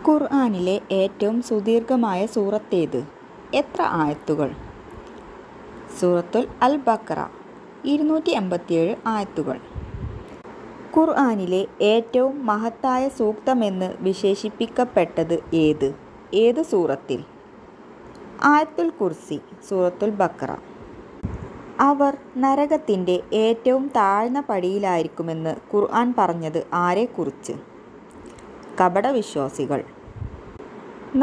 ഖുർആനിലെ ഏറ്റവും സുദീർഘമായ സൂറത്തേത്? എത്ര ആയത്തുകൾ? സൂറത്തുൽ അൽ ബഖറ 287 ആയത്തുകൾ. ഖുർആനിലെ ഏറ്റവും മഹത്തായ സൂക്തമെന്ന് വിശേഷിപ്പിക്കപ്പെട്ടത് ഏത് സൂറത്തിൽ? ആയത്തുൽ കുർസി സൂറത്തുൽ ബഖറ. അവർ നരകത്തിൻ്റെ ഏറ്റവും താഴ്ന്ന പടിയിലായിരിക്കുമെന്ന് ഖുർആൻ പറഞ്ഞത് ആരെക്കുറിച്ച്? കപടവിശ്വാസികൾ.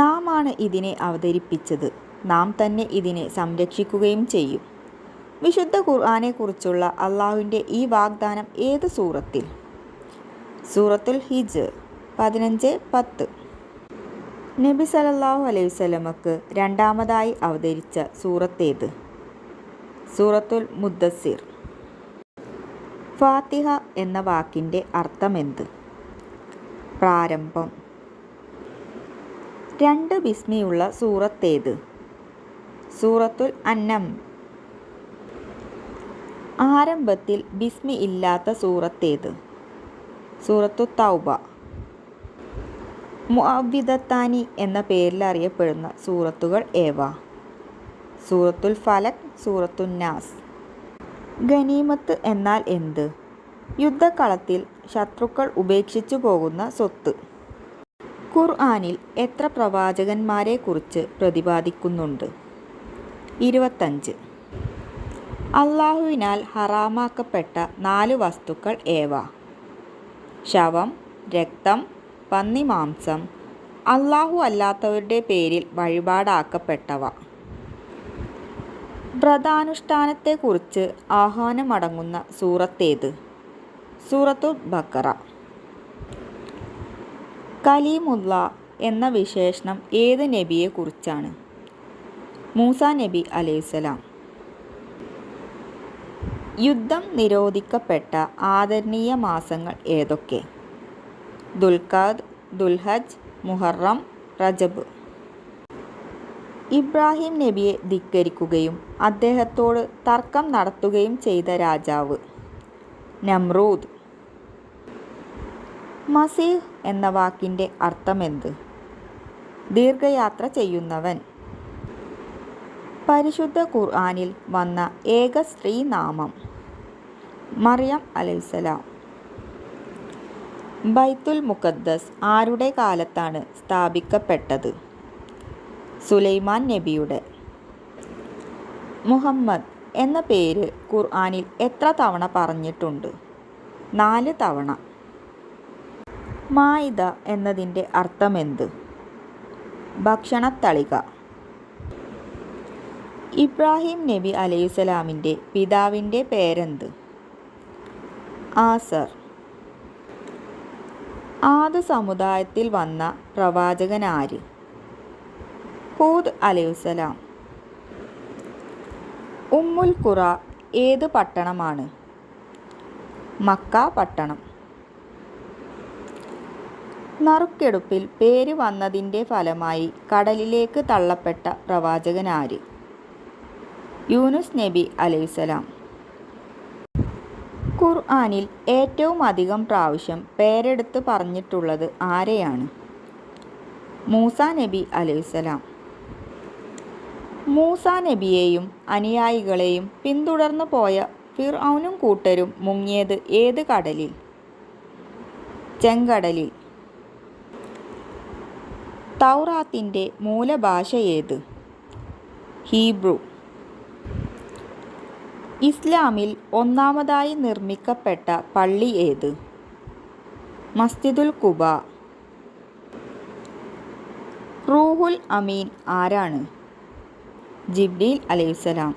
നാമാണ് ഇതിനെ അവതരിപ്പിച്ചത്, നാം തന്നെ ഇതിനെ സംരക്ഷിക്കുകയും ചെയ്യും. വിശുദ്ധ ഖുർആനെക്കുറിച്ചുള്ള അള്ളാഹുവിൻ്റെ ഈ വാഗ്ദാനം ഏത് സൂറത്തിൽ? സൂറത്തുൽ ഹിജ്ർ 15-10. നബി സല്ലല്ലാഹു അലൈഹി വസല്ലമക്ക് രണ്ടാമതായി അവതരിച്ച സൂറത്തേത്? സൂറത്തുൽ മുദ്ദസ്സിർ. ഫാത്തിഹ എന്ന വാക്കിൻ്റെ അർത്ഥമെന്ത്? പ്രാരംഭം. 2 ബിസ്മിയുള്ള സൂറത്തേത്? സൂറത്തുൽ അന്നം. ആരംഭത്തിൽ ബിസ്മി ഇല്ലാത്ത സൂറത്തേത്? സൂറത്തു തൗബ. മുഅവ്വിദത്താനി എന്ന പേരിൽ അറിയപ്പെടുന്ന സൂറത്തുകൾ ഏവ? സൂറത്തുൽ ഫലക്, സൂറത്തുൻ നാസ്. ഗനീമത്ത് എന്നാൽ എന്ത്? യുദ്ധക്കളത്തിൽ ശത്രുക്കൾ ഉപേക്ഷിച്ചു പോകുന്ന സ്വത്ത്. ഖുർആനിൽ എത്ര പ്രവാചകന്മാരെക്കുറിച്ച് പ്രതിപാദിക്കുന്നുണ്ട്? 25. അള്ളാഹുവിനാൽ ഹറാമാക്കപ്പെട്ട 4 വസ്തുക്കൾ ഏവ? ശവം, രക്തം, പന്നിമാംസം, അള്ളാഹു അല്ലാത്തവരുടെ പേരിൽ വഴിപാടാക്കപ്പെട്ടവ. വ്രതാനുഷ്ഠാനത്തെക്കുറിച്ച് ആഹ്വാനമടങ്ങുന്ന സൂറത്തേത്? സൂറത്തുൽ ബഖറ. കലീമുള്ള എന്ന വിശേഷണം ഏത് നബിയെക്കുറിച്ചാണ്? മൂസാ നബി അലൈഹിസ്സലാം. യുദ്ധം നിരോധിക്കപ്പെട്ട ആദരണീയ മാസങ്ങൾ ഏതൊക്കെ? ദുൽഖഅദ്, ദുൽഹജ്ജ്, മുഹറം, റജബ്. ഇബ്രാഹിം നബിയെ ധിക്കരിക്കുകയും അദ്ദേഹത്തോട് തർക്കം നടത്തുകയും ചെയ്ത രാജാവ്? നമ്രൂദ്. മസീഹ് എന്ന വാക്കിൻ്റെ അർത്ഥമെന്ത്? ദീർഘയാത്ര ചെയ്യുന്നവൻ. പരിശുദ്ധ ഖുർആനിൽ വന്ന ഏക സ്ത്രീ നാമം? മറിയം അലൈഹിസ്സലാം. ബൈത്തുൽ മുഖദ്ദസ് ആരുടെ കാലത്താണ് സ്ഥാപിക്കപ്പെട്ടത്? സുലൈമാൻ നബിയുടെ. മുഹമ്മദ് എന്ന പേര് ഖുർആനിൽ എത്ര തവണ പറഞ്ഞിട്ടുണ്ട്? 4 തവണ. മാഇദ എന്നതിൻ്റെ അർത്ഥമെന്ത്? ഭക്ഷണത്തളിക. ഇബ്രാഹിം നബി അലൈഹിസ്സലാമിൻ്റെ പിതാവിൻ്റെ പേരെന്ത്? ആസർ. ആദ് സമുദായത്തിൽ വന്ന പ്രവാചകനാര്? ഹൂദ് അലൈഹിസ്സലാം. ഉമ്മുൽ ഖുറ ഏത് പട്ടണമാണ്? മക്ക പട്ടണം. നറുക്കെടുപ്പിൽ പേര് വന്നതിൻ്റെ ഫലമായി കടലിലേക്ക് തള്ളപ്പെട്ട പ്രവാചകനാര്? യൂനുസ് നബി അലൈഹിസ്സലാം. ഖുർആനിൽ ഏറ്റവും അധികം പ്രാവശ്യം പേരെടുത്ത് പറഞ്ഞിട്ടുള്ളത് ആരെയാണ്? മൂസാ നബി അലൈഹിസ്സലാം. മൂസാ നബിയെയും അനുയായികളെയും പിന്തുടർന്നു പോയ ഫിർഔനും കൂട്ടരും മുങ്ങിയത് ഏത് കടലിൽ? ചെങ്കടലിൽ. തൗറാത്തിൻ്റെ മൂലഭാഷ ഏത്? ഹീബ്രു. ഇസ്ലാമിൽ ഒന്നാമതായി നിർമ്മിക്കപ്പെട്ട പള്ളി ഏത്? മസ്ജിദുൽ ഖുബ. റൂഹുൽ അമീൻ ആരാണ്? ജിബ്രീൽ അലൈഹിസ്സലാം.